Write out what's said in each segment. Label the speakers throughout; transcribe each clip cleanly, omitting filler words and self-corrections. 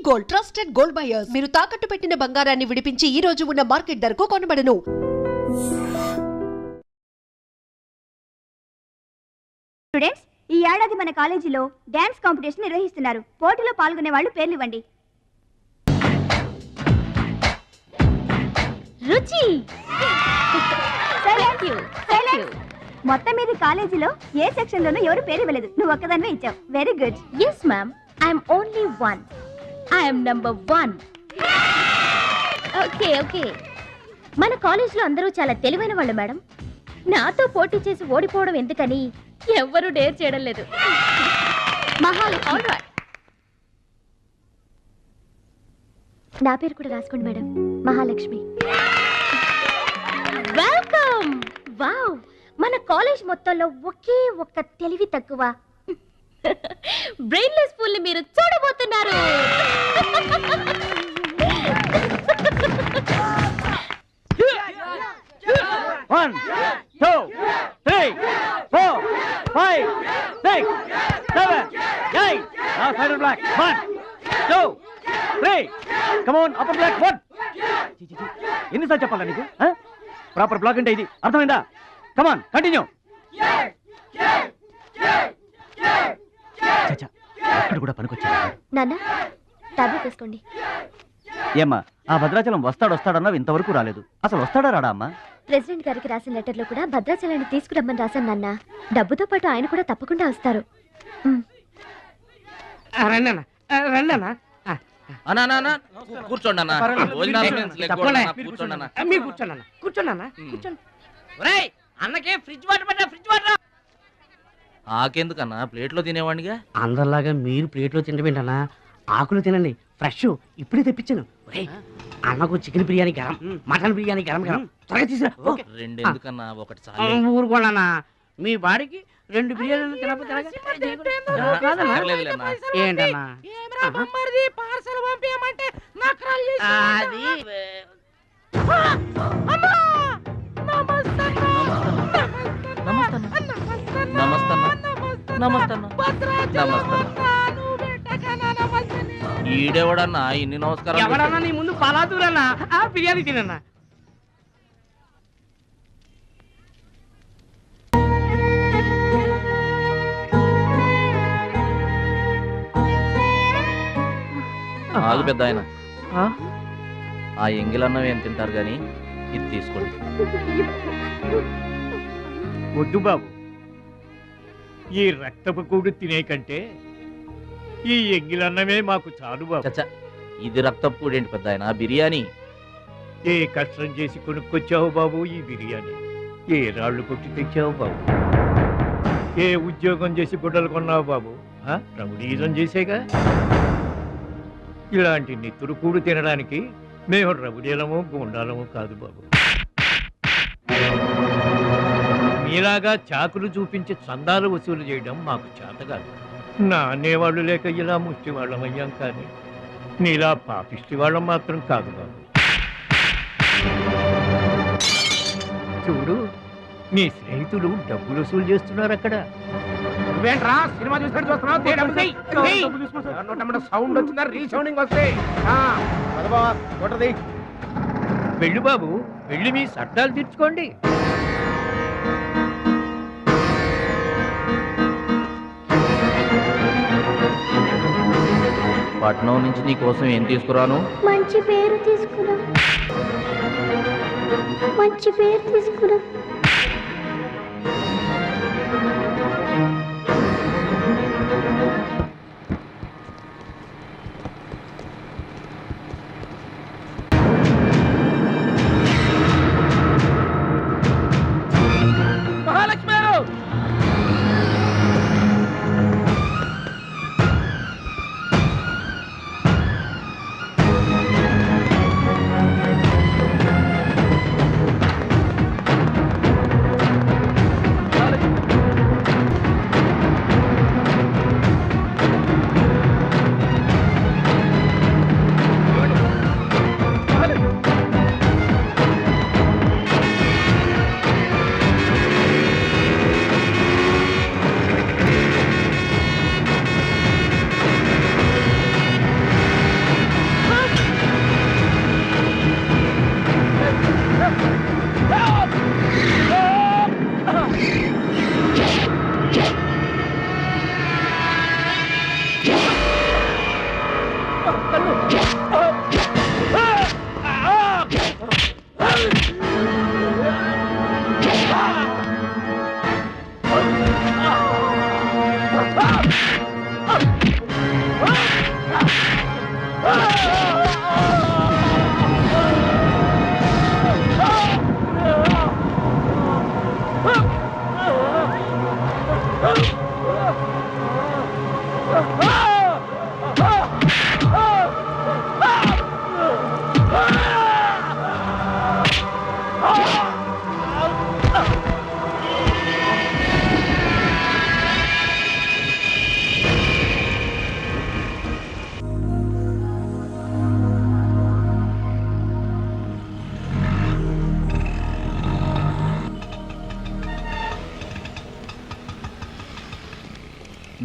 Speaker 1: Gold, trusted gold buyers. మీరు తాకట్టు పెట్టిన బంగారాన్ని విడిపించి ఈ రోజు ఉన్న మార్కెట్ ధరకు కొనబడను.
Speaker 2: స్టూడెంట్స్, ఈ ఏడాది మన కాలేజీలో డాన్స్ కాంపిటీషన్ నిర్వహిస్తున్నారు. పోటీలో పాల్గొనే వాళ్ళు పేర్లు ఇవ్వండి. రుచి. మొత్తం మీద కాలేజీలో ఏ సెక్షన్ లోనూ ఎవరు పేరు ఇవ్వలేదు. నువ్వు ఒక్కదానివే ఇచ్చావు. Very good.
Speaker 3: Yes ma'am, I'm only one. I'm number 1. Okay okay. మన కాలేజ్లో అందరూ చాలా తెలివైన వాళ్ళు మేడం. నాతో పోటీ చేసి ఓడిపోవడం ఎందుకని ఎవ్వరూ డేర్ చేయడం లేదు. మహాలక్ష్మి. నా పేరు కూడా రాసుకోండి మేడం, మహాలక్ష్మి. వెల్కమ్. వావ్, మన కాలేజ్ మొత్తంలో ఒకే ఒక్క తెలివి తక్కువ బ్రెయిన్లెస్ ఫుల్ ని మీరు చూడబోతున్నారు.
Speaker 4: One, two, three, four, five, six, seven, eight. Now side black. 1, 2, 3. Come on, upper black. 1. ఎన్నిసార్లు చెప్పాలా నీకు? ప్రాపర్ బ్లాక్ అంటే ఇది అర్థమైందా? Come on, continue. అక్కడ కూడా పనికొచ్చా
Speaker 3: నాన్న, టాబ్లెట్ తీసుకోండి.
Speaker 4: ఏమ్మా, ఆ భద్రాచలం వస్తాడన్నావు, ఇంతవరకు రాలేదు. అసలు వస్తాడా రాడా అమ్మా?
Speaker 3: ప్రెసిడెంట్ గారికి రాసిన లెటర్లో కూడా భద్రాచలాన్ని తీసుకురమ్మని రాశాను నాన్న. డబ్బుతో పాటు ఆయన కూడా తప్పకుండా వస్తారు.
Speaker 5: ఆకెందుకన్నా, ప్లేట్లో తినేవాడిగా.
Speaker 6: అందరిలాగా మీరు ప్లేట్లో తినబెంటన్నా, ఆకులు తినండి. ఫ్రెష్ ఇప్పుడే తెప్పించాను. అన్నకు చికెన్ బిర్యానీ గరం, మటన్ బిర్యానీ గరం గరం. త్వరగా తీసుకురా.
Speaker 5: 2 ఎందుకన్నా, ఒకటి చాలు.
Speaker 6: ఊరుకోండి, మీ బాడీకి 2 బిర్యానీలు తినకపోతే ఏంటన్నా
Speaker 5: ఈడెవడన్నా ఇన్ని నమస్కారం?
Speaker 6: ఎవడన్నా నీ ముందు పలాదూరన్నా బిర్యానీ తినన్నా.
Speaker 5: ఆగు పెద్ద ఆయన, ఆ ఎంగిలన్నం ఏం తింటారు గాని ఇది తీసుకోండి.
Speaker 7: వద్దు బాబు, ఈ రక్తపు కూడు తినే కంటే ఈ ఎంగిలన్నమే మాకు చాలు బాబు.
Speaker 5: చచ్చా, ఇది రక్తపు కూడేంటి పెద్ద ఆయన? బిర్యానీ.
Speaker 7: ఏ కష్టం చేసి కొనుక్కొచ్చావు బాబు ఈ బిర్యానీ? ఏ రాళ్ళు కొట్టి తెచ్చావు బాబు? ఏ ఉద్యోగం చేసి గుడ్డలు కొన్నావు బాబు? రౌడీజం చేసేగా. ఇలాంటి నెత్తురు కూడు తినడానికి మేము రౌడీలము గూండాలము కాదు బాబు. మీలాగా చాకులు చూపించి చందాలు వసూలు చేయడం మాకు చేత కాదు. నా అనేవాళ్ళు లేక ఇలా ముష్టి వాళ్ళం అయ్యాం, కానీ నీలా పాపిష్టి వాళ్ళం మాత్రం కాదు బాబు. చూడు, నీ స్నేహితులు డబ్బులు వసూలు చేస్తున్నారు అక్కడ.
Speaker 6: సినిమా సౌండ్ వచ్చిందా? రీసౌండింగ్ వస్తే
Speaker 7: వెళ్ళు బాబు, వెళ్ళి మీ సర్దాలు తీర్చుకోండి.
Speaker 5: పట్నం నుంచి నీ కోసం ఏం తీసుకురాను?
Speaker 3: మంచి పేరు తీసుకురా, మంచి పేరు తీసుకురా.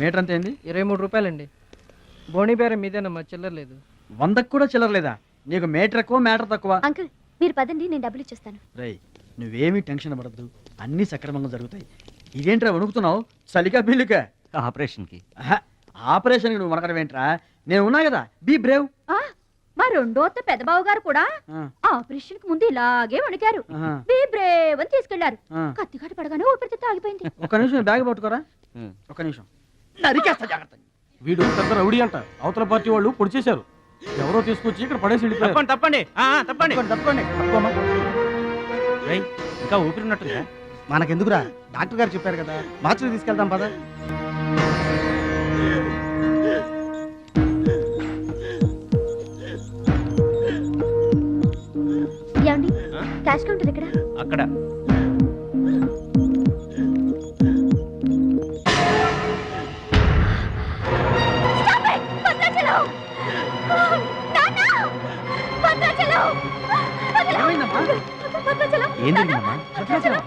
Speaker 4: మీటర్ అంత ఏంది?
Speaker 8: 23 రూపాయలండి. బోణి బేరం మీదేనమ్మా, చిల్లర లేదు.
Speaker 4: 100కు కూడా చిల్లర లేదా? నీకు మీటర్ ఎక్కువ మ్యాటర్ తక్కువ.
Speaker 3: అంకుల్ మీరు పదండి, నేను డబ్బులు ఇచ్చేస్తాను.
Speaker 4: రేయ్ నువ్వేమీ టెన్షన్ పడద్దు, అన్నీ సక్రమంగా జరుగుతాయి. ఇదేంట్రా వణుకుతున్నావు? చలికా బిల్లుకా?
Speaker 5: ఆపరేషన్కి.
Speaker 4: ఆపరేషన్కి నువ్వు వనకడం ఏంట్రా? నేను ఉన్నా కదా, బీ బ్రేవ్.
Speaker 2: మా రెండో పెద్దబాబు గారు కూడా ఆపరేషన్ కి ముందు ఇలాగే వణికారు. బీ బ్రేవ్ అని తీసుకెళ్లారు. కత్తిగాట పడగానే ఊపిరితిత్తు ఆగిపోయింది.
Speaker 4: ఒక్క నిమిషం బ్యాగ్ పట్టుకోరా. ఒక్క నిమిషం. నరికేస్తా జాగ్రత్త.
Speaker 9: వీడు పెద్ద రౌడీ అంట. అవతల పార్టీ వాళ్ళు పొడి చేశారు. ఎవరో తీసుకొచ్చి ఇక్కడ పడేసి వెళ్ళిపోయారు.
Speaker 4: తప్పండి తప్పండి.
Speaker 9: ఇంకా ఊపిరినట్టుందా?
Speaker 6: మనకెందుకురా, డాక్టర్ గారు చెప్పారు కదా, మార్చుకు తీసుకెళ్తాం పద.
Speaker 3: ఏమండి, క్యాష్ కౌంటర్ ఎక్కడ?
Speaker 9: అక్కడ.
Speaker 5: ఏం జరిగిందమ్మా?
Speaker 4: భద్రాచలం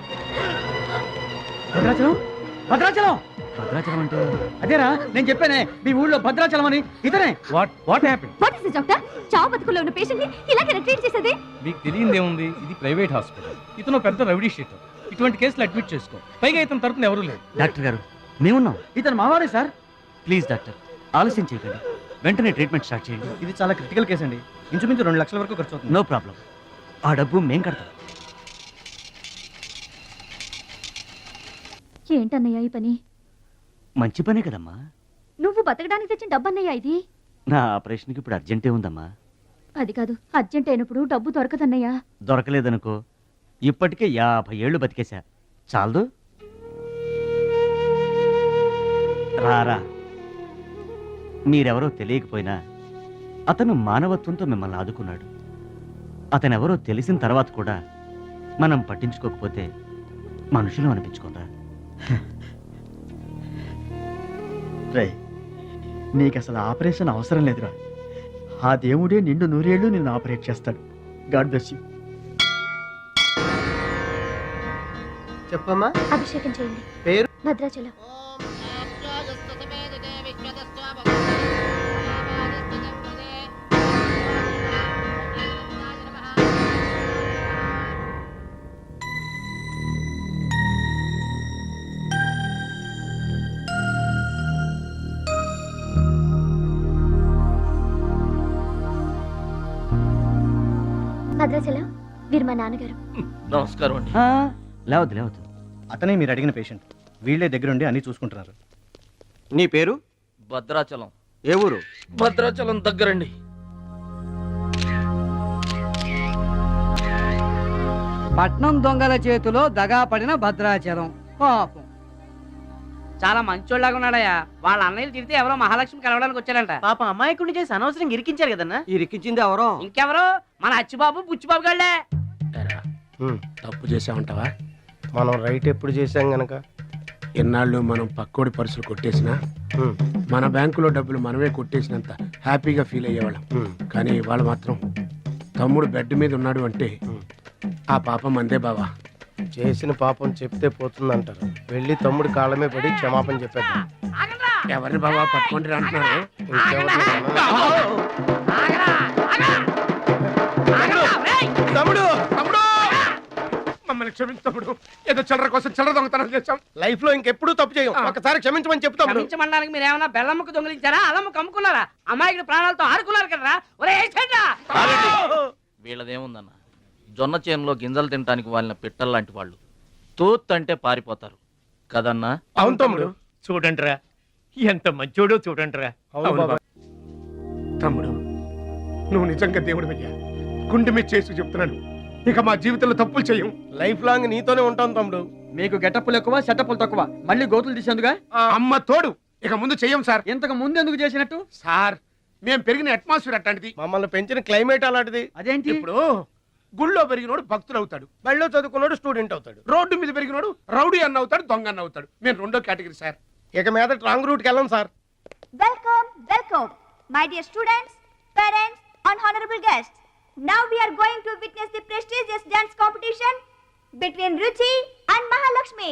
Speaker 4: భద్రాచలం
Speaker 5: భద్రాచలం అంటే
Speaker 4: అదేరా నేను చెప్పానే, మీ ఊళ్ళో భద్రాచలం అని. ఇతనే.
Speaker 9: What happen?
Speaker 2: What is doctor? చావు బతుకుల్లో ఉన్న పేషెంట్ ని ఇలాగే ట్రీట్ చేసేది?
Speaker 9: మీకు తెలియదేముంది, ఇది ప్రైవేట్ హాస్పిటల్. ఇతను పెద్ద రౌడీ షీటర్. ఇటువంటి కేసులు అడ్మిట్ చేసుకో. పైగా ఇతను తరపున ఎవరు లేదు.
Speaker 5: డాక్టర్ గారు మేమున్నాం.
Speaker 4: ఇతను మావాడే సార్.
Speaker 5: ప్లీజ్ డాక్టర్ ఆలస్యం చేయకండి, వెంటనే ట్రీట్మెంట్ స్టార్ట్ చేయండి.
Speaker 4: ఇది చాలా క్రిటికల్ కేసు అండి. ఇంచుమించు 2 లక్షల వరకు ఖర్చు అవుతుంది.
Speaker 5: నో ప్రాబ్లం, ఆ డబ్బు మేం కడతాం.
Speaker 2: ఏంటన్నయ్య ఈ పని?
Speaker 5: మంచి పనే కదమ్మా.
Speaker 2: నువ్వు బతకడానికి తెచ్చిన డబ్బన్నయ్య ఇది.
Speaker 5: నా ఆపరేషన్కి ఇప్పుడు అర్జెంటే ఉందమ్మా.
Speaker 2: అది కాదు, అర్జెంట్ అయినప్పుడు డబ్బు దొరకదన్నయ్య.
Speaker 5: దొరకలేదనుకో, ఇప్పటికే 50 ఏళ్ళు బతికేశా, చాలదు. రారా, మీరెవరో తెలియకపోయినా అతను మానవత్వంతో మిమ్మల్ని ఆదుకున్నాడు. అతనెవరో తెలిసిన తర్వాత కూడా మనం పట్టించుకోకపోతే మనుషులు అనిపించుకోరా.
Speaker 4: రేయ్ నీకు అసలు ఆపరేషన్ అవసరం లేదురా. ఆ దేవుడే నిండు 100 ఏళ్ళు నిన్ను ఆపరేట్ చేస్తాడు. God bless you.
Speaker 8: చెప్పమ్మా.
Speaker 3: అభిషేకం చేయండి.
Speaker 8: పేరు?
Speaker 3: భద్రాచలం. భద్రాచలం, వీరు మా నాన్నగారు.
Speaker 5: నమస్కారం అండి. లేవద్దు.
Speaker 9: అతనే మీరు అడిగిన పేషెంట్. వీళ్ళే దగ్గరుండి అన్ని చూసుకుంటున్నారు. నీ పేరు?
Speaker 5: భద్రాచలం.
Speaker 9: ఏ ఊరు?
Speaker 5: భద్రాచలం దగ్గరండి.
Speaker 8: పట్నం దొంగల చేతిలో దగా పడిన భద్రాచలం. పాపం
Speaker 6: చాలా మంచోళ్ళగా ఉన్నాడయ్యా. వాళ్ళ అన్నయ్యలు తిరిగితే ఎవరో మహాలక్ష్మి కలవడానికి వచ్చారంట.
Speaker 8: పాపం అమాయకుడిని చేసి అనవసరంగా ఇరికించారు కదన్నా.
Speaker 9: ఇరికిచ్చింది ఎవరో?
Speaker 6: ఇంకెవరు, మన అచ్చిబాబు బుచ్చిబాబు గాళ్ళే.
Speaker 10: తప్పు చేసామంటావా? మనం రైట్ ఎప్పుడు చేసాం గనక ఎన్నాళ్ళు మనం పక్కోడి పర్సులు కొట్టేసినా మన బ్యాంకులో డబ్బులు మనమే కొట్టేసినంత హ్యాపీగా ఫీల్ అయ్యేవాళ్ళం. కానీ వాళ్ళు మాత్రం తమ్ముడు బెడ్ మీద ఉన్నాడు అంటే ఆ పాపం అందే బావా. చేసిన పాపం చెప్తే పోతుందంటారు. వెళ్ళి తమ్ముడి కాళ్ళమే పడి క్షమాపణ చెప్పాడు. ఎవరిని బావా పట్టుకుంటారు అంటున్నారు? తమ్ముడు తమ్ముడు మమ్మల్ని క్షమించు తమ్ముడు. ఏదో చిల్లర కోసం చిల్లర దొంగతనం చేశాం. లైఫ్ లో ఇంకెప్పుడు తప్పు చేయం. ఒకసారి క్షమించమని చెప్తాం.
Speaker 6: క్షమించమనడానికి మీరు ఏమన్నా బెల్లమ్మకు దొంగిలించారా, అల్లమ్మకు అమ్ముకున్నారా? అమ్మాయికి ప్రాణాలతో ఆడుకున్నారు కదరా.
Speaker 5: వీళ్ళదేముందన్న, జొన్న చేనులో గింజలు తినడానికి వాళ్ళ పిట్టల్లాంటి వాళ్ళు. తూత్ అంటే పారిపోతారు కదన్నా.
Speaker 10: అవును తమ్ముడు.
Speaker 7: చూడండిరా ఎంత మంచోడో చూడండిరా.
Speaker 10: తమ్ముడు నువ్వు నిజంగా దేవుడు అయ్యా. గుండె మీద చేసి చెప్తున్నాను, ఇక మా జీవితంలో తప్పులు చేయం. లైఫ్ లాంగ్ నీతోనే ఉంటాం తమ్ముడు.
Speaker 4: మీకు గెటప్పులు ఎక్కువ, సెటప్పులు తక్కువ. మళ్ళీ గోతులు తీసేందుగా
Speaker 10: అమ్మ తోడు. ఇక ముందు చెయ్యం సార్.
Speaker 4: ఇంతకు ముందు ఎందుకు చేసినట్టు?
Speaker 10: సార్ మేము పెరిగిన అట్మాస్ఫియర్ అట్లాంటిది, మమ్మల్ని పెంచిన క్లైమేట్ అలాంటిది.
Speaker 4: అదేంటి?
Speaker 10: ఇప్పుడు గుళ్ళో పెరిగినోడు భక్తుడు అవుతాడు, బళ్ళో చదువుకున్నాడు స్టూడెంట్ అవుతాడు, రోడ్డు మీద పెరిగినోడు రౌడీ అన్న అవుతాడు, దొంగ అన్న అవుతాడు. మేము రెండో కేటగిరీ సార్. ఇక మీద రాంగ్ రూట్కి వెళ్ళాం sir.
Speaker 2: Welcome welcome my dear students, parents and honorable guests. Now we are going to witness the prestigious dance competition between Ruchi and Mahalakshmi.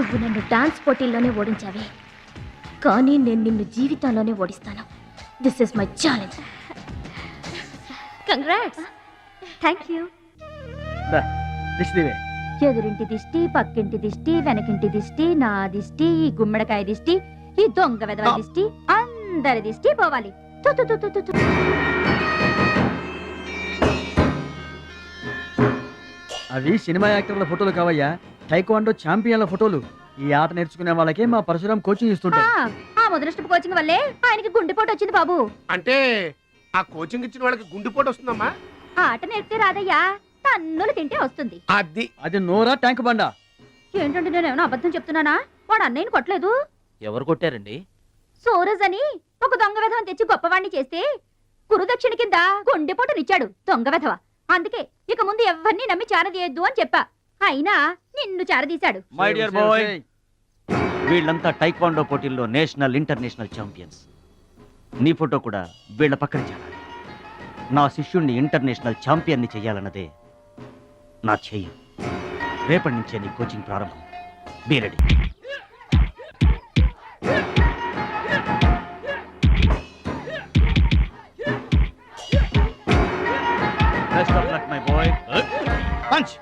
Speaker 3: నువ్వు నన్ను డాన్స్ పోటీల్లోనే ఓడించావే, కానీ నేను నిన్ను జీవితంలోనే ఓడిస్తాను. This is my challenge. Congrats.
Speaker 2: Thank you.
Speaker 4: దిష్టివే
Speaker 2: ఎదురింటి దిష్టి, పక్కింటి దిష్టి, వెనకింటి దిష్టి, నా దిష్టి, ఈ గుమ్మడికాయ దిష్టి, ఈ దొంగ వెధవ దిష్టి, అందరి దిష్టి పోవాలి. తు తు తు తు తు తు.
Speaker 4: అవి సినిమా యాక్టర్ల ఫోటోలు కావయ్యా, టైక్వాండో ఛాంపియన్ల ఫోటోలు. ఈ ఆట నేర్చుకునే వాళ్ళకే మా పరశురాం కోచింగ్ ఇస్తుంటారు.
Speaker 2: ఆ ముదృష్టపు కోచింగ్ వల్లే ఆయనకి గుండెపోటు వచ్చింది బాబు.
Speaker 10: అంటే ఆ కోచింగ్ ఇచ్చిన వాళ్ళకి గుండెపోటు వస్తుందమ్మా?
Speaker 2: ఆ ఆట నేర్పితే రాదయ్యా, తన్నులు తింటే వస్తుంది.
Speaker 10: అది
Speaker 4: నోరా ట్యాంక్ బండా?
Speaker 2: ఏంటంటే నేను ఏమైనా అబద్ధం చెప్తున్నానా? వాడు అన్నయ్యని కొట్టలేదు.
Speaker 5: ఎవరు కొట్టారండి?
Speaker 2: సూరజ్ అని ఒక దొంగ వెధవని తెచ్చి గొప్పవాణ్ణి చేస్తే గురుదక్షిణ కింద గుండెపోటునిచ్చాడు దొంగ వెధవ. అందుకే ఇక ముందు ఎవరిని నమ్మి చారదీయొద్దు అని చెప్పా. అయినా నిన్ను చారదీశాడు.
Speaker 5: మై డియర్ బాయ్, వీళ్ళంతా టైక్వాండో పోటీల్లో నేషనల్ ఇంటర్నేషనల్ ఛాంపియన్స్. నీ ఫోటో కూడా వీళ్ళ పక్కన చేరాలి. నా శిష్యుణ్ణి ఇంటర్నేషనల్ ఛాంపియన్ని చెయ్యాలన్నదే నా ధ్యేయం. రేపటి నుంచే నీ కోచింగ్ ప్రారంభం. Be ready. Best of luck my boy. Punch.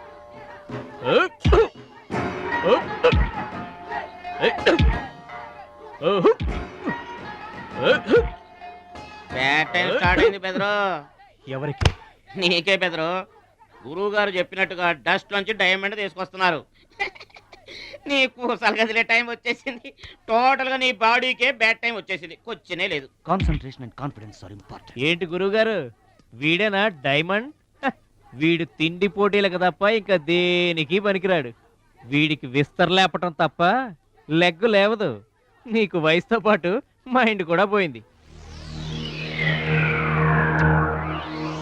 Speaker 6: Bad time start అయింది బెదరు.
Speaker 4: ఎవరికి?
Speaker 6: నీకే బెదరు. గురువు గారు చెప్పినట్టుగా డస్ట్ నుంచి డైమండ్ తీసుకొస్తున్నారు. నీకు సలగదిలే టైం వచ్చేసింది. టోటల్ గా నీ బాడీకే బ్యాడ్ టైం వచ్చేసింది. కొచ్చినే లేదు.
Speaker 5: Concentration and confidence are important.
Speaker 7: ఏంటి గురువుగారు, వీడేనా డైమండ్? వీడు తిండి పోటీలకు తప్ప ఇంకా దేనికి పనికిరాడు. వీడికి విస్తర లేపటం తప్ప లెగ్గు లేవదు. నీకు వయసుతో పాటు మైండ్ కూడా పోయింది.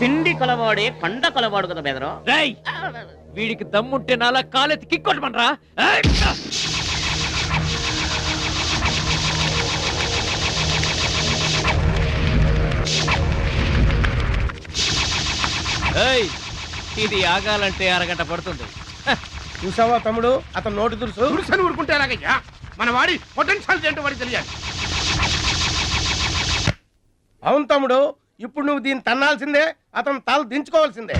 Speaker 6: తిండి కలవాడే కండ కలవాడు కదా బెదరు.
Speaker 7: రేయ్, వీడికి దమ్ముంటే నాలా కాలెత్తి కిక్కొట్టమనరా? ఏయ్, ఇది ఆగాలంటే అరగంట పడుతుంది.
Speaker 10: చూసావా తమ్ముడు, అతను నోటు దురుసని ఊరుకుంటే ఎలాగయ్యా? మన వాడి పొటెన్షియల్ ఏంటో వాడికి తెలియాలి. అవును తమ్ముడు, ఇప్పుడు నువ్వు దీన్ని తన్నాల్సిందే, అతను తల దించుకోవాల్సిందే.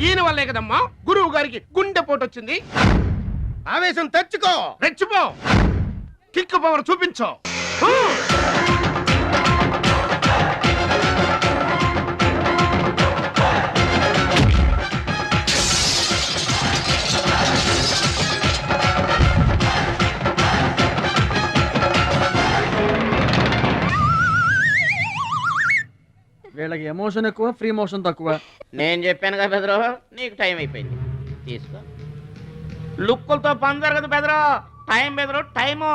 Speaker 10: ఈయన వల్లే కదమ్మా గురువు గారికి గుండెపోటు వచ్చింది. ఆవేశం తెచ్చుకో, రెచ్చిపో, కిక్ పవర్ చూపించో.
Speaker 4: వీళ్ళకి ఎమోషన్ ఎక్కువ, ఫ్రీ మోషన్ తక్కువ.
Speaker 6: నేను చెప్పాను కదా బెదరు, నీకు టైం అయిపోయింది. తీసుకో. లుక్కులతో పని జరగదు బెదరు. టైం బెదరు, టైము.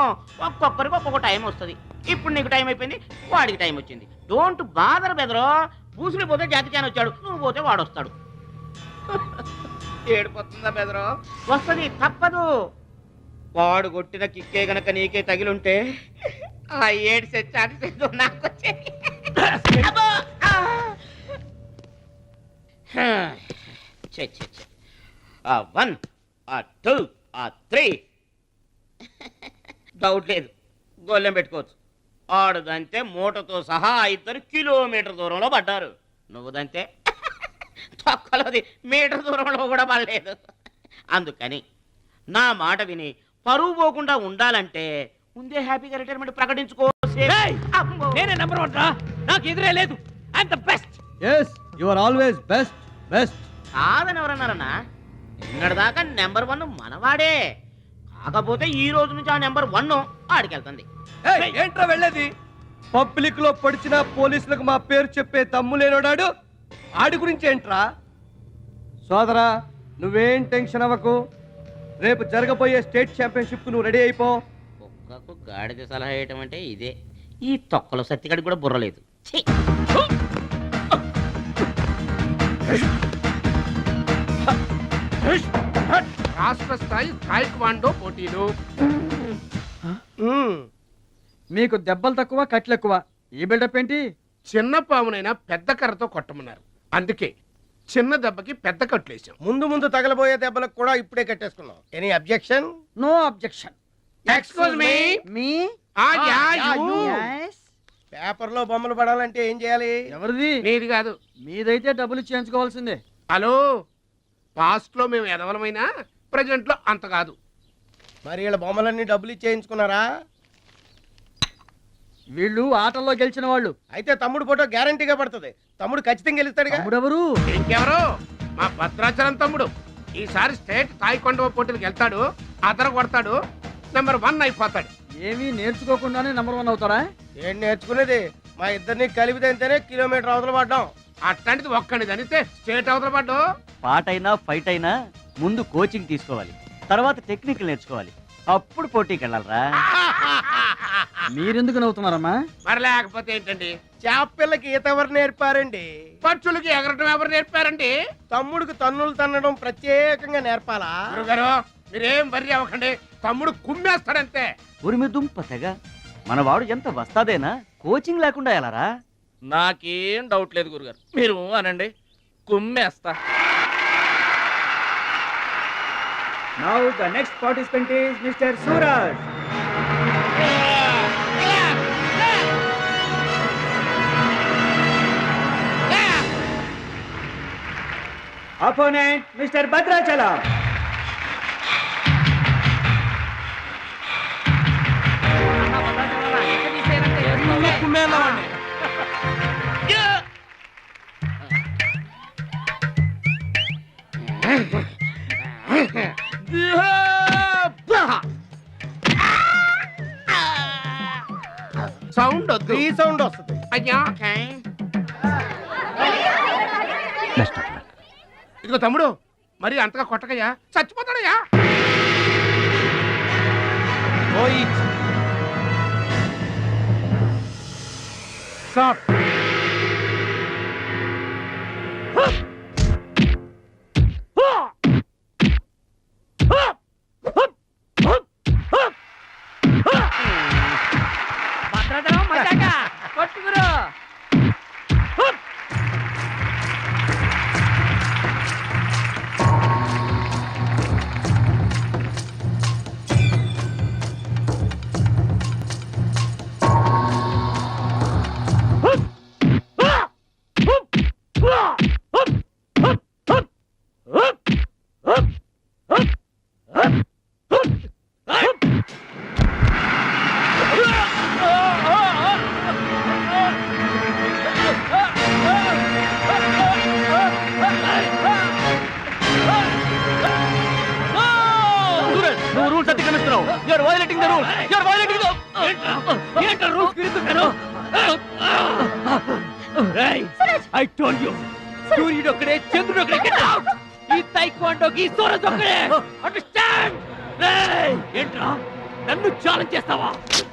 Speaker 6: ఒక్కొక్కరికి ఒక్కొక్క టైం వస్తుంది. ఇప్పుడు నీకు టైం అయిపోయింది, వాడికి టైం వచ్చింది. డోంట్ బాదర్ బెదరు. పూసులు పోతే జాతికాని వచ్చాడు, నువ్వు పోతే వాడు వస్తాడు. ఏడిపోతుందా బెదరు? వస్తుంది, తప్పదు. వాడు కొట్టిన కిక్కే గనక నీకే తగిలుంటే ఆ ఏడు సెట్ నాకు వచ్చేది. ఆ 1 ఆ 2 ఆ 3 డౌట్ లేదు, గోళ్ళెం పెట్టుకోవచ్చు. ఆడుదంతే మూటతో సహా 2 కిలోమీటర్ దూరంలో పడ్డారు. నువ్వుదంతే తొక్కలోది మీటర్ దూరంలో కూడా పడలేదు. అందుకని నా మాట విని పరువు పోకుండా ఉండాలంటే ముందే హ్యాపీగా రిటైర్మెంట్ ప్రకటించుకో.
Speaker 7: నేనే నెంబర్ 1 రా, నాకు ఎదురే లేదు. I am the best.
Speaker 4: yes you are always best.
Speaker 6: కాదని ఎవరన్నారన్నా? నిన్నటిదాకా నెంబర్ 1 మనవాడే. కాకపోతే ఈ రోజు నుంచి ఆ నెంబర్ 1 ఆడికెళ్తుంది.
Speaker 11: ఏంట్రా వెళ్ళేది? పబ్లిక్ లో పడిచిన పోలీసులకు మా పేరు చెప్పే తమ్ము లేనోడాడు. ఆడి గురించి ఏంట్రా? సోదరా, నువ్వేం టెన్షన్ అవ్వకు. రేపు జరగబోయే స్టేట్ ఛాంపియన్షిప్ నువ్వు రెడీ అయిపో.
Speaker 6: కుక్కకు గాడిద సలహా వేయటం అంటే ఇదే. ఈ తొక్కలో సత్తిగడికి కూడా బుర్రలేదు.
Speaker 10: రాష్ట్ర స్థాయి టైక్వాండో పోటీలు.
Speaker 4: మీకు దెబ్బలు తక్కువ, కట్లు ఎక్కువ. ఈ బిల్డప్ ఏంటి?
Speaker 10: చిన్న పామునైనా పెద్ద కర్రతో కొట్టమన్నారు. అందుకే చిన్న దెబ్బకి పెద్ద కట్లేసాం.
Speaker 11: ముందు ముందు తగలబోయే దెబ్బలకు కూడా ఇప్పుడే కట్టేసుకున్నాం. Any objection?
Speaker 8: No objection.
Speaker 10: Excuse me.
Speaker 8: మీ
Speaker 11: పేపర్ లో బొమ్మలు పడాలంటే ఏం చేయాలి?
Speaker 8: ఎవరిది?
Speaker 10: నీది కాదు.
Speaker 8: మీదైతే డబ్బులు చేయించుకోవాల్సిందే.
Speaker 10: హలో, పాస్ట్ లో మేము ఎదవలమైనా ప్రెజెంట్ లో అంత కాదు.
Speaker 11: మరి వీళ్ళ బొమ్మలన్నీ డబ్బులు ఇచ్చేయించుకున్నారా?
Speaker 8: వీళ్ళు ఆటల్లో గెలిచిన వాళ్ళు.
Speaker 11: అయితే తమ్ముడు ఫోటో గ్యారంటీగా పడుతుంది. తమ్ముడు ఖచ్చితంగా గెలుస్తాడుగా.
Speaker 8: తమ్ముడెవరు?
Speaker 10: ఇంకెవరు? మా భద్రాచలం తమ్ముడు. ఈసారి స్టేట్ తాయికొండ పోటీలకు వెళ్తాడు, అదర కొడతాడు, నెంబర్ 1 అయిపోతాడు.
Speaker 8: ఏమీ నేర్చుకోకుండానే నెంబర్ 1 అవుతాడా?
Speaker 11: ఏం నేర్చుకునేది? మా ఇద్దరిని కలిపితేనే కిలోమీటర్ అవతల పడ్డాం.
Speaker 10: అట్లాంటిది ఒక్కడిది అనితే స్టేట్ అవతల పడ్డు.
Speaker 5: పాట అయినా ఫైట్ అయినా ముందు కోచింగ్ తీసుకోవాలి, తర్వాత టెక్నిక్ నేర్చుకోవాలి, అప్పుడు పోటీకి వెళ్ళాలరా.
Speaker 8: మీరెందుకు నవ్వుతున్నారమ్మా?
Speaker 10: మరి లేకపోతే ఏంటండి?
Speaker 11: చేప పిల్లకి ఈత ఎవరు నేర్పారండి?
Speaker 10: పక్షులకి ఎగరటం ఎవరు నేర్పారండి?
Speaker 11: తమ్ముడికి తన్నులు తన్నడం ప్రత్యేకంగా నేర్పాలా?
Speaker 10: గురుగారు మీరేం వర్రీ అవ్వకండి, తమ్ముడు కుమ్మేస్తాడంతే.
Speaker 5: ఉరిమి దుంప తెగ మనవాడు ఎంత వస్తాదేనా, కోచింగ్ లేకుండా ఎలారా?
Speaker 7: నాకేం డౌట్ లేదు గురుగారు, మీరు అనండి, కుమ్మేస్తా.
Speaker 4: Now the next participant is Mr. Suraj. Opponent Mr. Bhadrachalam.
Speaker 10: Sound వద్దు.
Speaker 11: ఈ సౌండ్ వస్తుంది.
Speaker 10: అయ్యా ఇదిగో తమ్ముడు, మరి అంతగా కొట్టకయ్యా, చచ్చిపోతాడయ్యా.
Speaker 11: స్టాప్.
Speaker 7: I told you, సూర్యుడు ఒక్కడే, చంద్రుడు ఒక్కడే. Get out! ఈ తైక్వాండోకి సూరజ్ ఒక్కడే. అండర్స్టాండ్? రేయ్, ఏంట్రా నన్ను ఛాలెంజ్ చేస్తావా?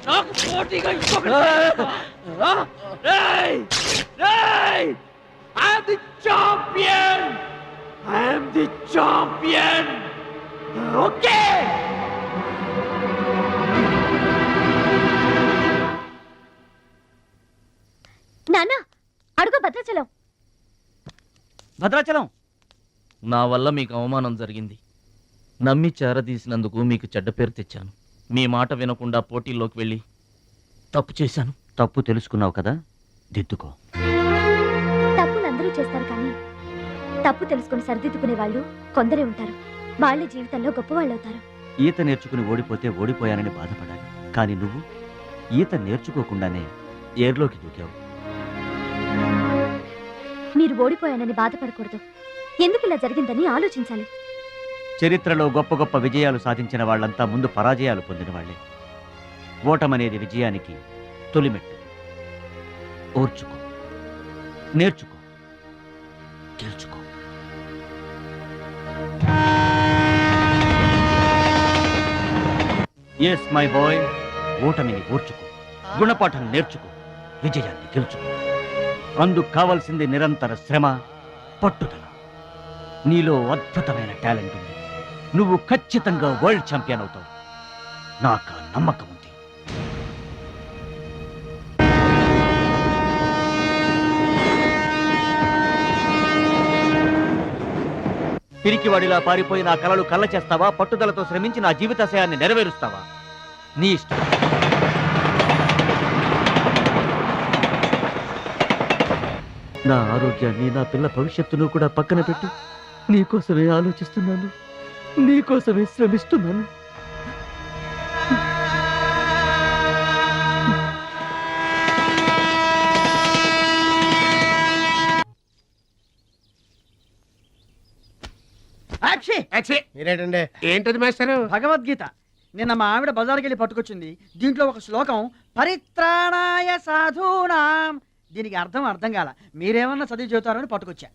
Speaker 7: నాకు పోటీగా ఇంకొకటి చేస్తావా? రేయ్, రేయ్, I am the champion. I am the champion. Okay.
Speaker 3: నాన్న అడుగు భద్రాచలం.
Speaker 5: భద్రాచలం,
Speaker 7: నా వల్ల మీకు అవమానం జరిగింది. నమ్మి చేరదీసినందుకు మీకు చెడ్డ పేరు తెచ్చాను. మీ మాట వినకుండా పోటీల్లోకి వెళ్ళి తప్పు చేశాను.
Speaker 5: తప్పు తెలుసుకున్నావు కదా, దిద్దుకో.
Speaker 3: తప్పులు అందరూ చేస్తారు, కానీ తప్పు తెలుసుకుని సరిదిద్దుకునే వాళ్ళు కొందరే ఉంటారు. వాళ్ళ జీవితంలో గొప్పవాళ్ళు అవుతారు.
Speaker 5: ఈత నేర్చుకుని ఓడిపోతే ఓడిపోయానని బాధపడాలి, కానీ నువ్వు ఈత నేర్చుకోకుండానే ఏర్లోకి దూకావు.
Speaker 3: మీరు ఓడిపోయానని బాధపడకూడదు. ఎందుకు ఇలా జరిగిందని ఆలోచించాలి.
Speaker 5: చరిత్రలో గొప్ప గొప్ప విజయాలు సాధించిన వాళ్ళంతా ముందు పరాజయాలు పొందిన వాళ్ళే. ఓటమనేది విజయానికి తొలిమెట్టు. ఓర్చుకో, నేర్చుకో, గెలుచుకో. ఎస్ మై బాయ్, ఓటమిని ఓర్చుకో, గుణపాఠం నేర్చుకో, విజయాన్ని గెలుచుకో. అందుకు కావాల్సింది నిరంతర శ్రమ, పట్టుదల. నీలో అద్భుతమైన టాలెంట్ ఉంది. నువ్వు ఖచ్చితంగా వరల్డ్ ఛాంపియన్ అవుతావు. నాకు ఆ నమ్మకం ఉంది. పిరికివాడిలా పారిపోయి నా కలలు కళ్ళ చేస్తావా, పట్టుదలతో శ్రమించి నా జీవితాశయాన్ని నెరవేరుస్తావా? నీ ఇష్టం. నా ఆరోగ్యాన్ని, నా పిల్ల భవిష్యత్తును కూడా పక్కన పెట్టు. నీకోసమే ఆలోచిస్తున్నాను, నీకోసమే శ్రమిస్తున్నాను.
Speaker 10: మీరేంటండి? ఏంటది మాస్టారు?
Speaker 8: భగవద్గీత నిన్న మా ఆవిడ బజార్కి వెళ్ళి పట్టుకొచ్చింది. దీంట్లో ఒక శ్లోకం పరిత్రాణాయ సాధూనాం, దీనికి అర్థం కాల. మీరేమన్నా చదివి చెబుతారని పట్టుకొచ్చా.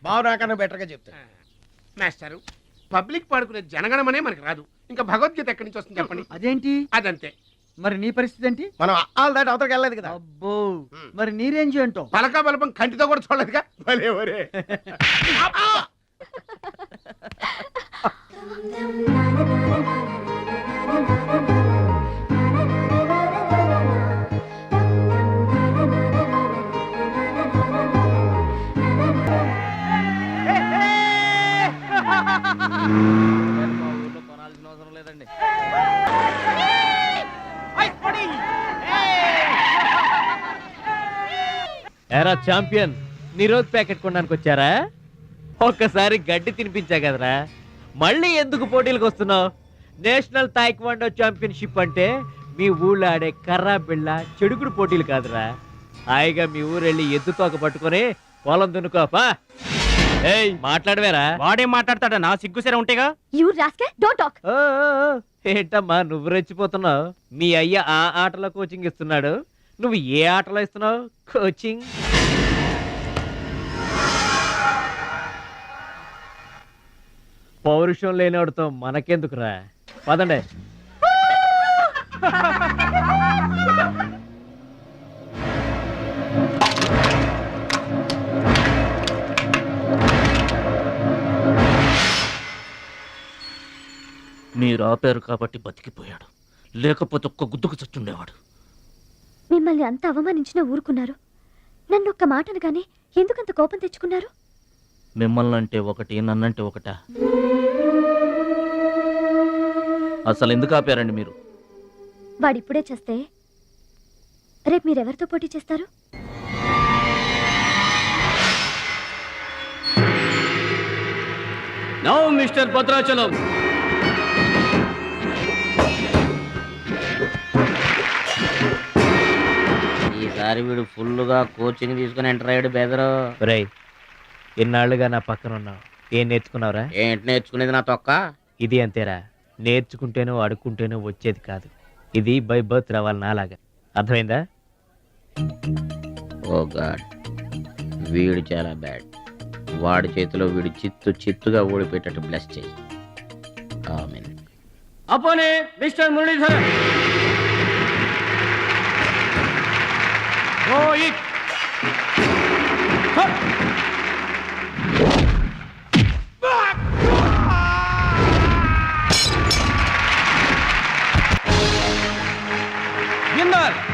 Speaker 10: బావు నాకన్నా బెటర్గా చెప్తా. మాస్టారు, పబ్లిక్ పాడుకునే జనగణమనే మనకి రాదు, ఇంకా భగవద్గీత ఎక్కడి నుంచి వస్తుంది చెప్పండి.
Speaker 8: అదేంటి?
Speaker 10: అదంతే.
Speaker 8: మరి నీ పరిస్థితి ఏంటి?
Speaker 10: మనం ఆల్ దాటి అవతలకి వెళ్ళలేదు కదా.
Speaker 8: అబ్బో, మరి నీ రేంజ్ ఏంటో?
Speaker 10: పలక బలపం కంటితో కూడా చూడలేదుగా. భలే ఒరే.
Speaker 7: ఎరా ఛాంపియన్, నిరోధ్ ప్యాకెట్ కొనడానికి వచ్చారా? ఒక్కసారి గడ్డి తినిపించా కదరా, మళ్ళీ ఎందుకు పోటీలకు వస్తున్నావు? నేషనల్ తాయిక్వాండో ఛాంపియన్షిప్ అంటే మీ ఊళ్ళో ఆడే కర్రా బిళ్ళ చెడుగుడు పోటీలు కాదురా. హాయిగా మీ ఊరెళ్ళి ఎద్దు తోక పట్టుకొని పొలం దున్నుకోపా. ఏయ్, మాట్లాడవేరా?
Speaker 5: వాడేం మాట్లాడతాడా? నా సిగ్గుసెర ఉంటేగా.
Speaker 2: You rascal, don't talk.
Speaker 7: ఏంటమ్మా నువ్వు రెచ్చిపోతున్నావు? మీ అయ్య ఆ ఆటలో కోచింగ్ ఇస్తున్నాడు, నువ్వు ఏ ఆటలో ఇస్తున్నావు కోచింగ్? పౌరుషం లేనివాడితో మనకెందుకురా, పదండి.
Speaker 5: మీరు ఆపారు కాబట్టి బతికిపోయాడు, లేకపోతే ఒక్క గుద్దుకు చచ్చుండేవాడు.
Speaker 3: మిమ్మల్ని అంత అవమానించినా ఊరుకున్నారు. నన్ను ఒక్క మాట అనగానే ఎందుకంత కోపం తెచ్చుకున్నారు?
Speaker 5: మిమ్మల్ని అంటే ఒకటి, నన్నంటే ఒకటా? అసలు ఎందుకు ఆపారండి మీరు?
Speaker 3: వాడిప్పుడే చేస్తే రేపు మీరెవరితో పోటీ చేస్తారు?
Speaker 4: నౌ మిస్టర్ భద్రాచలం,
Speaker 6: ఈసారి వీడు ఫుల్గా కోచింగ్ తీసుకుని ఎంటర్ అయ్యాడు బెదరు.
Speaker 7: రై, ఎన్నాళ్ళుగా నా పక్కన ఉన్నావు, ఏం నేర్చుకున్నావురా?
Speaker 6: ఏంటి నేర్చుకునేది నా తొక్క?
Speaker 7: ఇది అంతేరా, నేర్చుకుంటేనో అడుక్కుంటేనో వచ్చేది కాదు. ఇది బై బర్త్ రావాలి నాలాగా, అర్థమైందా?
Speaker 6: ఓ గాడ్, వీడు చాలా బ్యాడ్. వాడి చేతిలో వీడు చిత్తుగా ఓడిపోయేటట్టు బ్లెస్ చేయి. ఆమేన్.
Speaker 4: అపోనే mister Muralidhar. Rohit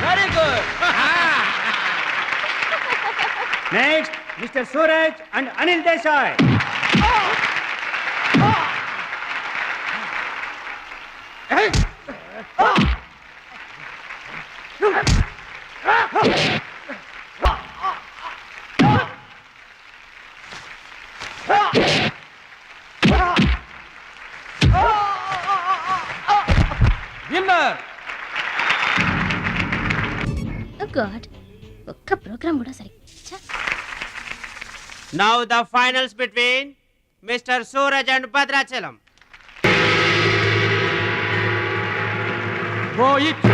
Speaker 5: very good.
Speaker 4: Next mister Suraj and Anil Desai. Winner.
Speaker 3: God, ఒక్క ప్రోగ్రామ్ కూడా సరిగ్గా.
Speaker 6: Now the finals between Mr. Suraj and Bhadrachalam.
Speaker 4: Rohit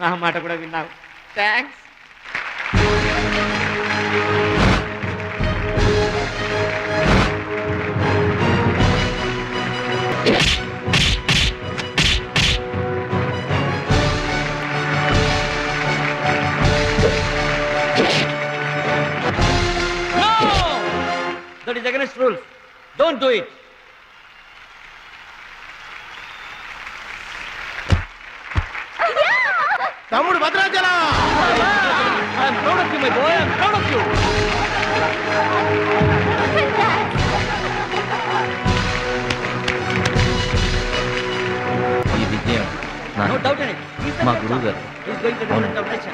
Speaker 6: నా మాట కూడా విన్నావు. Thanks.
Speaker 5: That is against rules. Don't do it.
Speaker 10: తమ్ముడు Bhadrachalam.
Speaker 5: I am proud of you, my boy. I am proud of you.
Speaker 7: ఈ విజయం
Speaker 5: No doubt in it. He's the
Speaker 7: మా
Speaker 5: best
Speaker 7: గురువు
Speaker 5: one.
Speaker 7: గారు.
Speaker 5: He's going to win the nation.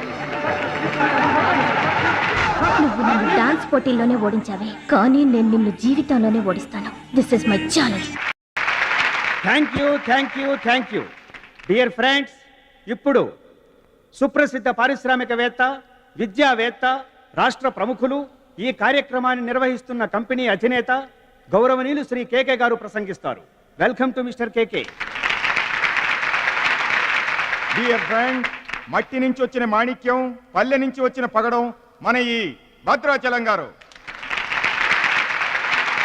Speaker 3: నువ్వు నన్ను dance పోటీల్లోనే ఓడించావే, కానీ నేను నిన్ను జీవితంలోనే ఓడిస్తాను. This is my challenge.
Speaker 8: Thank you dear friends. ఇప్పుడు సుప్రసిద్ధ పారిశ్రామికవేత్త, విద్యావేత్త, రాష్ట్ర ప్రముఖులు, ఈ కార్యక్రమాన్ని నిర్వహిస్తున్న కంపెనీ అధినేత గౌరవనీయులు శ్రీ కేకే గారు ప్రసంగిస్తారు. Welcome to mister KK.
Speaker 12: Dear friend, మట్టి నుంచి వచ్చిన మాణిక్యం, పల్లె నుంచి వచ్చిన పగడం మన ఈ భద్రాచలం గారు.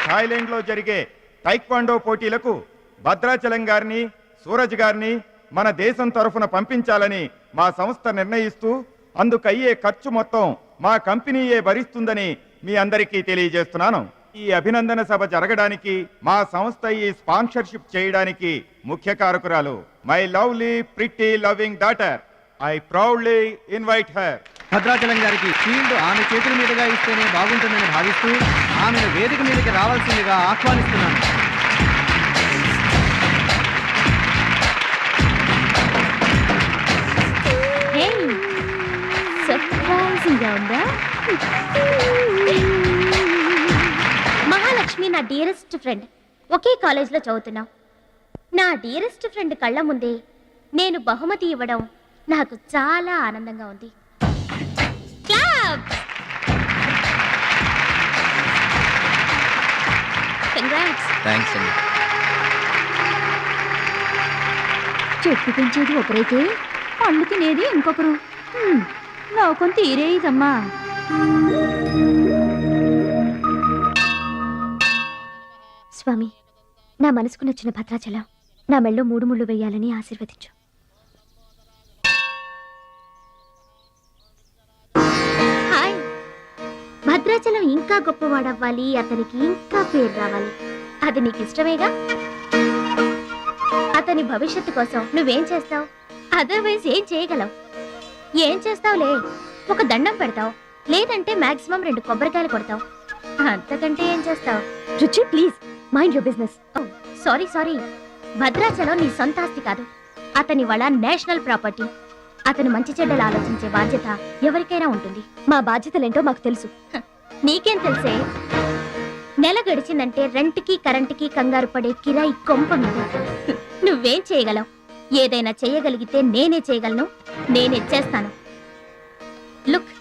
Speaker 12: థాయిలాండ్లో జరిగే టైక్వాండో పోటీలకు భద్రాచలం గారిని, సూరజ్ గారిని మన దేశం తరఫున పంపించాలని మా సంస్థ నిర్ణయిస్తూ అందుకయ్యే ఖర్చు మొత్తం మా కంపెనీయే భరిస్తుందని మీ అందరికీ తెలియజేస్తున్నాను. ఈ అభినందన సభ జరగడానికి మా సంస్థ ఈ స్పాన్సర్షిప్ చేయడానికి ముఖ్య కారకురాలు my lovely pretty loving daughter. I proudly invite her.
Speaker 11: Bhadrachalam గారికి షీల్డ్ ఆమె చేతుల మీదుగా ఇస్తేనే బాగుంటుందని భావిస్తూ ఆమెను వేదిక మీదకి రావాల్సిందిగా ఆహ్వానిస్తున్నాను.
Speaker 3: సర్ప్రైజింగ్ గా ఉందా? మహాలక్ష్మి నా డియరెస్ట్ ఫ్రెండ్. ఒకే కాలేజ్లో చదువుతున్నాం. నా డియరెస్ట్ ఫ్రెండ్ కళ్ళ ముందే నేను బహుమతి ఇవ్వడం నాకు చాలా ఆనందంగా ఉంది.
Speaker 7: థ్యాంక్స్ అండి.
Speaker 2: చెట్టు పెంచేది ఒకరైతే పళ్ళు తినేది ఇంకొకరు. లోకం తీరేదమ్మా.
Speaker 3: స్వామి, నా మనసుకు నచ్చిన భద్రాచలం నా మెళ్ళో 3 ముళ్ళు వేయాలని ఆశీర్వదించు. హాయ్. భద్రాచలం ఇంకా గొప్పవాడవ్వాలి, అతనికి ఇంకా పేరు రావాలి. అది నీకు ఇష్టమేగా? అతని భవిష్యత్తు కోసం నువ్వేం చేస్తావు? అదర్వైజ్ ఏం చేయగలవు? ఏం చేస్తావులే, ఒక దండం పెడతావు, లేదంటే మాక్సిమం 2 కొబ్బరికాయలు కొడతావు. అంతకంటే ఏం చేస్తావు? రుచి, please mind your business. Sorry, Bhadrachalam నీ సొంత ఆస్తి కాదు, అతని వాళ్ళ నేషనల్ ప్రాపర్టీ. అతను మంచి చెడ్డలు ఆలోచించే బాధ్యత ఎవరికైనా ఉంటుంది. మా బాధ్యతలేంటో మాకు తెలుసు. నీకేం తెలుసే? నెల గడిచిందంటే రెంట్కి కరెంటుకి కంగారు పడే కిరాయి కొంప మీద. నువ్వేం చేయగలవు? ఏదైనా చేయగలిగితే నేనే చేయగలను, నేనే చేస్తాను. లుక్,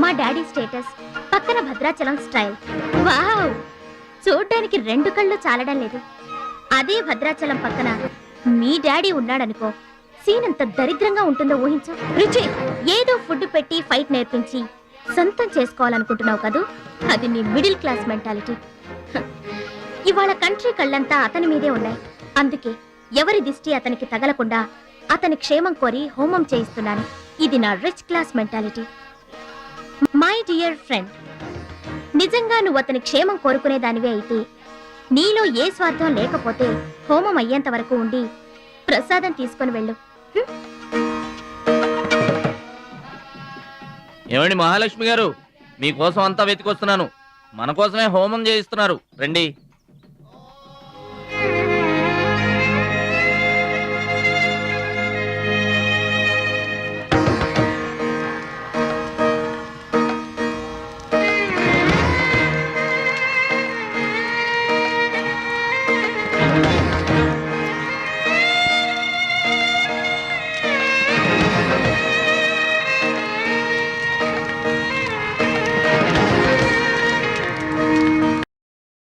Speaker 3: మా డాడీ స్టేటస్ పక్కన భద్రాచలం స్టైల్. వావ్, చూడ్డానికి 2 కళ్ళు చాలడం లేదు. అదే భద్రాచలం పక్కన మీ డాడీ ఉన్నాడనుకో, సీన్ ఎంత దరిద్రంగా ఉంటుందో ఊహించు. రుచి, ఏదో ఫుడ్ పెట్టి ఫైట్ నేర్పించి సొంతం చేసుకోవాలనుకుంటున్నావు కదూ, అది నీ మిడిల్ క్లాస్ మెంటాలిటీ. ఇవాళ కంట్రీ కళ్ళంతా అతని మీదే ఉన్నాయి. అందుకే ఎవరి దిష్టి అతనికి తగలకుండా అతని క్షేమం కోరి హోమం చేయిస్తున్నాను. ఇది నా rich class mentality. My dear friend, నిజంగా నువ్వు అతని క్షేమం కోరుకునే దానివే అయితే, నీలో ఏ స్వార్థం లేకపోతే హోమం అయ్యేంత వరకు ఉండి ప్రసాదం తీసుకొని వెళ్ళు.
Speaker 7: ఏమండి మహాలక్ష్మి గారు, మీకోసం అంతా వెతికొస్తున్నాను. మన కోసమే హోమం చేయిస్తున్నారు, రండి.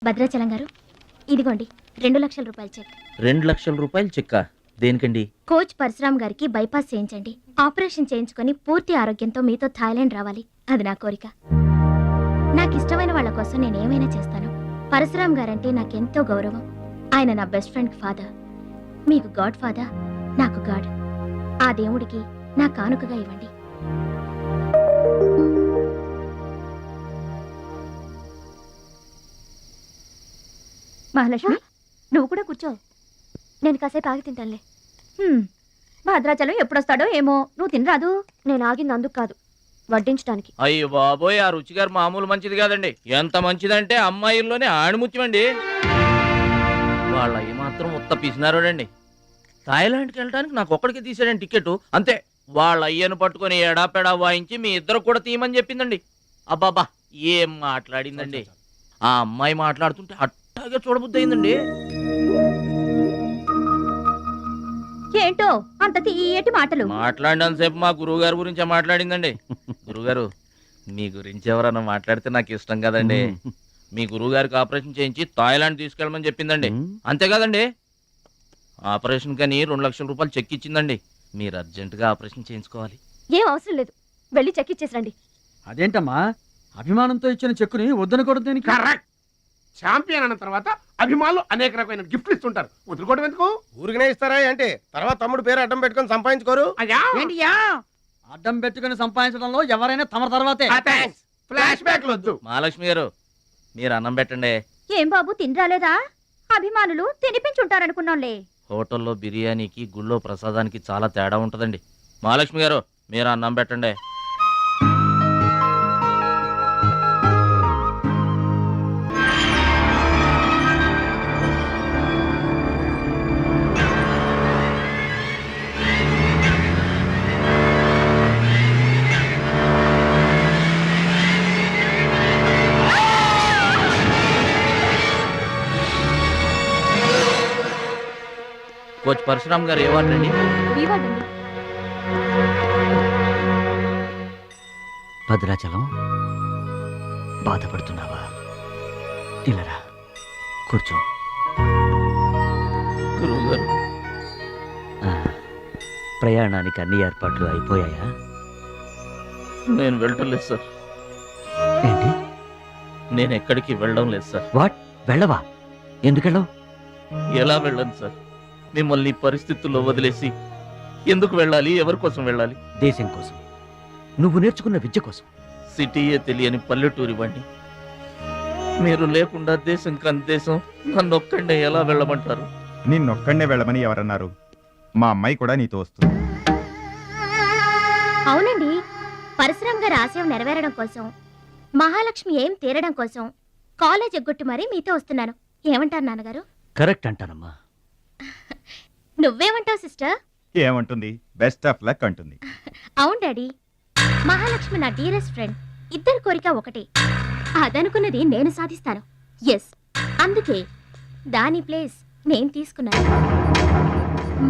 Speaker 3: భద్రాచలం గారు, ఇదిగోండి 2 లక్షల రూపాయల చెక్.
Speaker 7: 2 లక్షల రూపాయలు చెక్క దేనికండి?
Speaker 3: కోచ్ పరశురామ్ గారికి బైపాస్ చేయించండి. ఆపరేషన్ చేయించుకొని పూర్తి ఆరోగ్యంతో మీతో థాయిలాండ్ రావాలి. అది నా కోరిక. నాకు ఇష్టమైన వాళ్ళ కోసం నేను ఏమైనా చేస్తాను. పరశురామ్ గారంటే నాకెంతో గౌరవం. ఆయన నా బెస్ట్ ఫ్రెండ్ ఫాదర్. మీకు గాడ్ ఫాదర్, నాకు గాడ్. ఆ దేవుడికి నా కానుకగా ఇవ్వండి.
Speaker 2: మహాలక్ష్మి, నువ్వు కూడా కూర్చో.
Speaker 3: నేను కాసేపు ఆగి తింటానులే.
Speaker 2: భద్రాచలం ఎప్పుడొస్తాడో ఏమో, నువ్వు తినరాదు.
Speaker 3: నేను ఆగింది అందుకు కాదు, వడ్డించడానికి.
Speaker 7: అయ్యో బాబోయ్, ఆ రుచి గారు మామూలు మంచిది కాదండి. ఎంత మంచిదంటే అమ్మాయిల్లోనే ఆణిముత్యమండి. వాళ్ళ ఏమాత్రం ఉత్త పిసినారోడండి. థాయిలాండ్కి వెళ్ళడానికి నాకు ఒక్కడికి తీసాడండి టికెట్, అంతే. వాళ్ళ అయ్యను పట్టుకొని ఎడాపెడా వాయించి మీ ఇద్దరు కూడా తీయమని చెప్పిందండి. అబ్బాబా ఏం మాట్లాడిందండి. ఆ అమ్మాయి మాట్లాడుతుంటే అట్టాగే చూడబుద్ధి అయిందండి.
Speaker 2: ఏంటో అంత తీయటి మాటలు
Speaker 7: మాట్లాడినంతసేపు మా గురువు గారి గురించి మాట్లాడిందండి. గురుగారు, మీ గురించి ఎవరన్నా మాట్లాడితే నాకు ఇష్టం కదండి. మీ గురువు గారికి ఆపరేషన్ చేయించి థాయిలాండ్ తీసుకెళ్ళమని చెప్పిందండి. అంతే కదండి. ఆపరేషన్ కని 2 లక్షల రూపాయలు చెక్ ఇచ్చిందండి. మీరు అర్జెంటుగా ఆపరేషన్ చేయించుకోవాలి.
Speaker 3: ఏం అవసరం లేదు, వెళ్ళి చెక్ ఇచ్చేసరండి.
Speaker 8: అదేంటమ్మా, అభిమానంతో ఇచ్చిన చెక్కుని వద్దనకూడదు దేనికి?
Speaker 10: కరెక్ట్. ఛాంపియన్ అన్న తర్వాత అభిమానులు అనేక రకమైన గిఫ్ట్లు ఇస్తుంటారు. వదులుకోవడం ఎందుకు?
Speaker 11: ఊరికనే ఇస్తారా అంటే తర్వాత తమ్ముడు పేరు అడ్డం పెట్టుకొని సంపాదించుకోరు.
Speaker 8: అడ్డం పెట్టుకుని సంపాదించడంలో ఎవరైనా తమ తర్వాతే.
Speaker 10: ఫ్లాష్ బ్యాక్ వద్దు.
Speaker 7: మహాలక్ష్మి గారు, మీరు అన్నం పెట్టండి.
Speaker 2: ఏం బాబు, తినరాలేదా? అభిమానులు తినిపించుంటారనుకున్నాంలే.
Speaker 7: హోటల్లో బిర్యానీకి గుళ్ళో ప్రసాదానికి చాలా తేడా ఉంటుందండి. మహాలక్ష్మి గారు, మీరు అన్నం పెట్టండి. కోచ్ పరశురామ్ గారు ఏవారండి?
Speaker 5: భద్రాచలం, బాధపడుతున్నావా? ఇలారా కూర్చో.
Speaker 7: గురువు గారు,
Speaker 5: ప్రయాణానికి అన్ని ఏర్పాట్లు అయిపోయాయా?
Speaker 7: నేను వెళ్ళటం లేదు సార్.
Speaker 5: ఏంటి?
Speaker 7: నేను ఎక్కడికి వెళ్ళడం లేదు సార్.
Speaker 5: వాట్? వెళ్ళవా? ఎందుకెళ్ళవు?
Speaker 7: ఎలా వెళ్ళను సార్? మిమ్మల్ని పరిస్థితుల్లో వదిలేసి ఎందుకు వెళ్ళాలి? ఎవరి కోసం వెళ్ళాలి?
Speaker 5: దేశం కోసం, నువ్వు నేర్చుకున్న విద్య కోసం.
Speaker 7: సిటీయే తెలియని పల్లెటూరి వాణ్ణి. మీరు లేకుండా దేశం కాని దేశం నన్ను ఒక్కడే ఎలా వెళ్ళమంటారు?
Speaker 12: నిన్నొక్కడే వెళ్ళమని ఎవరన్నారు? మా అమ్మాయి కూడా నీతో వస్తుంది.
Speaker 3: అవునండి, పరశురామ్ గారి ఆశయం నెరవేరడం కోసం, మహాలక్ష్మి ఏం తీరడం కోసం కాలేజ్ ఎగ్గొట్టు మరీ మీతో వస్తున్నాను. ఏమంటారు నాన్నగారు?
Speaker 5: కరెక్ట్ అంటానమ్మా.
Speaker 3: నువ్వేమంటావు సిస్టర్?
Speaker 12: ఏమంటుంది? బెస్ట్ ఆఫ్ లక్ అంటుంది.
Speaker 3: అవును డాడీ, మహాలక్ష్మి నా డియరెస్ట్ ఫ్రెండ్. ఇద్దరి కోరిక ఒకటే, అదనుకున్నది నేను సాధిస్తాను. ఎస్, అందుకే దాని ప్లేస్ నేను తీసుకున్నాను.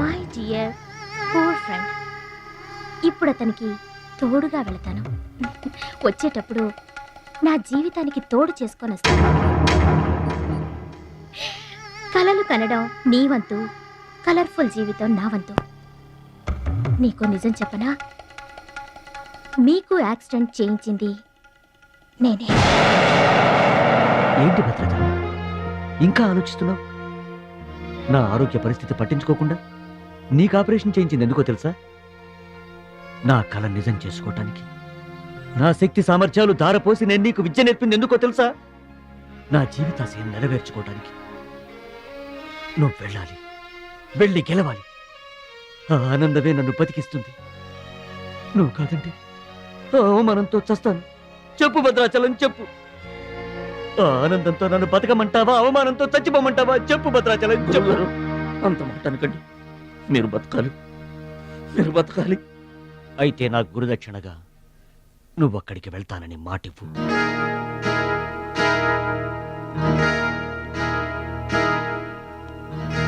Speaker 3: My dear poor friend. ఇప్పుడు అతనికి తోడుగా వెళతాను. వచ్చేటప్పుడు నా జీవితానికి తోడు చేసుకొని వస్తాను. కలలు కనడం నీ వంతు, కలర్ఫుల్ జీవితం నా వంతు. నీకు నిజం చెప్పనా? మీకు యాక్సిడెంట్ చేయించింది నేనే.
Speaker 5: ఏంటి భద్రాచలం, ఇంకా ఆలోచిస్తున్నావు? నా ఆరోగ్య పరిస్థితి పట్టించుకోకుండా నీకు ఆపరేషన్ చేయించింది ఎందుకో తెలుసా? నా కళ నిజం చేసుకోవటానికి. నా శక్తి సామర్థ్యాలు ధారపోసి నేను నీకు విద్య నేర్పింది ఎందుకో తెలుసా? నా జీవితాశయం నెరవేర్చుకోవటానికి. నువ్వు వెళ్ళాలి, వెళ్ళి గెలవాలి. ఆ ఆనందమే నన్ను బతికిస్తుంది. నువ్వు కాదంటే అవమానంతో చస్తాను. చెప్పు భద్రాచలం, చెప్పు. ఆ ఆనందంతో నన్ను బతకమంటావా, అవమానంతో చచ్చిపోమంటావా? చెప్పు భద్రాచలం, చెప్పు.
Speaker 7: అంత మాట అనకండి. మీరు బతకాలి, మీరు బతకాలి.
Speaker 5: అయితే నా గురుదక్షిణగా నువ్వు అక్కడికి వెళ్తానని మాటివ్వు.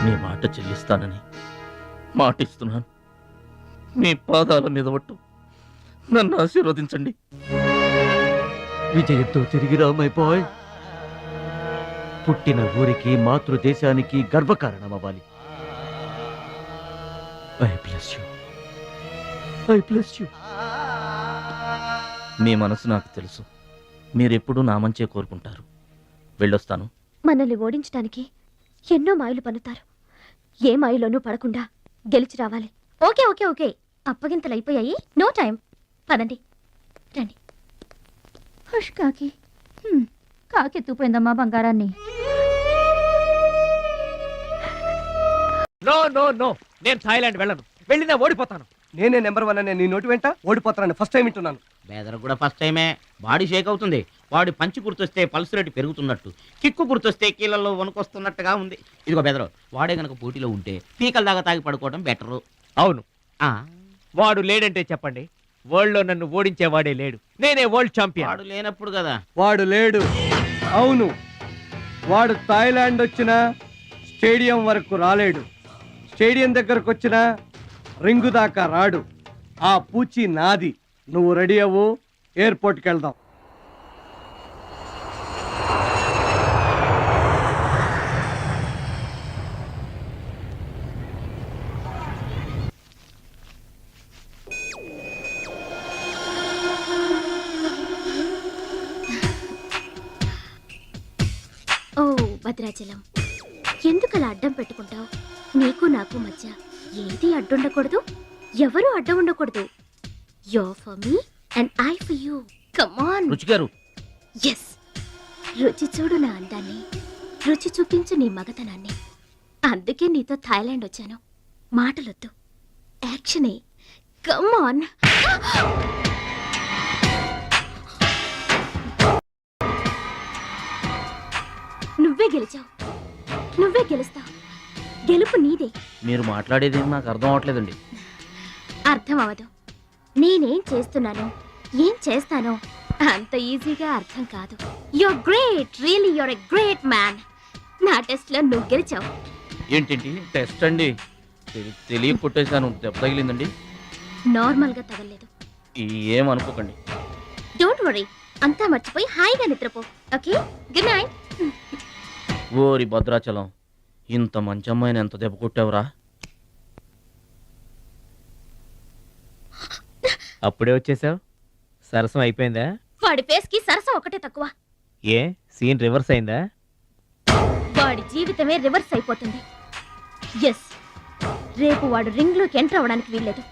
Speaker 7: మీ మాట చెల్లిస్తానని మాటిస్తున్నాను. మీ పాదాల మీద ఒట్టు. నన్ను ఆశీర్వదించండి.
Speaker 5: విజయంతో తిరిగి రా మై బాయ్. పుట్టిన ఊరికి మాతృదేశానికి గర్వకారణమవ్వాలి. I bless you. I bless you. మీ మనసు నాకు తెలుసు. మీరెప్పుడూ నా మంచే కోరుకుంటారు. వెళ్ళొస్తాను.
Speaker 3: మనల్ని ఓడించడానికి ఎన్నో మాయలు పన్నుతారు. ఏ మాయలోనూ పడకుండా గెలిచి రావాలి. ఓకే ఓకే ఓకే, అప్పగింతలు అయిపోయాయి. No time. పదండి, రండి.
Speaker 2: హుష్ కాకి. కాకెత్తుపోయిందమ్మా బంగారాన్ని.
Speaker 7: నో నో నో, నేను థాయిలాండ్ వెళ్ళను. వెళ్ళినా ఓడిపోతాను.
Speaker 11: నేనే నెంబర్ 1 అనే నీ నోటి వెంట ఓడిపోతానని ఫస్ట్ టైం వింటున్నాను.
Speaker 6: బేదర్ కూడా ఫస్ట్ టైమే. బాడీ షేక్ అవుతుంది. వాడి పంచి గుర్తొస్తే పల్స్ రేటు పెరుగుతున్నట్టు, కిక్కు గుర్తొస్తే కీళ్ళల్లో వణుకొస్తున్నట్టుగా ఉంది. ఇదిగో బెదరు, వాడే గనక పోటీలో ఉంటే పీకల దాకా తాగి పడుకోవడం బెటరు.
Speaker 7: అవును, వాడు లేడంటే చెప్పండి. వరల్డ్ లో నన్ను ఓడించేవాడే లేడు. నేనే వరల్డ్ ఛాంపియన్.
Speaker 6: వాడు లేనప్పుడు కదా.
Speaker 11: వాడు లేడు. అవును, వాడు థాయిలాండ్ వచ్చినా స్టేడియం వరకు రాలేడు. స్టేడియం దగ్గరకు వచ్చినా రింగు దాకా రాడు. ఆ పూచి నాది. నువ్వు రెడీ అవ్వు, ఎయిర్పోర్ట్కి వెళ్దాం.
Speaker 3: ఓ భద్రాచలం, ఎందుకలా అడ్డం పెట్టుకుంటావు? నీకు నాకు మధ్య ఏది అడ్డుండకూడదు, ఎవరు అడ్డం ఉండకూడదు. You're for me and I for you. Come on.
Speaker 5: రుచి గారు.
Speaker 3: Yes. రుచి చూడు నా అందాన్ని, రుచి చూపించు నీ మగతనాన్ని. అందుకే నీతో థాయిలాండ్ వచ్చాను. మాటలొద్దు, యాక్షనే. Come on. నువ్వే గెలిచావు, నువ్వే గెలుస్తావు. గెలుపు నీదే.
Speaker 5: మీరు మాట్లాడేది నాకు అర్థం అవట్లేదండి.
Speaker 3: అర్థం అవదు. నేనేం చేస్తున్నానో, ఏం చేస్తానో అంత ఈజీగా అర్థం కాదు. You're great, really you're a great man. నా టెస్ట్ లో నువ్వు గెలిచావు.
Speaker 5: ఏంటండి టెస్ట్ అండి? తెలియ కొట్టేశాను. దెబ్బ తగిలిందండి.
Speaker 3: నార్మల్ గా తగలేదు.
Speaker 5: ఏమనుకోకండి.
Speaker 3: డోంట్ వరీ, అంతా మర్చిపోయి హాయిగా నిద్రపో. Okay, good night.
Speaker 5: ఓరి భద్రాచలం, ఇంత మంచి అమ్మాయిని ఎంత దెబ్బ కొట్టావురా?
Speaker 7: అప్పుడే వచ్చేసావు. సరసం అయిపోయిందా?
Speaker 3: వాడి ఫేస్ కి సరసం ఒకటే తక్కువ.
Speaker 7: ఏ సీన్ రివర్స్ అయిందా?
Speaker 3: వాడి జీవితమే రివర్స్ అయిపోతుంది. ఎస్, రేపు వాడు రింగ్ లోకి ఎంటర్ అవడానికి వీల్లేదు.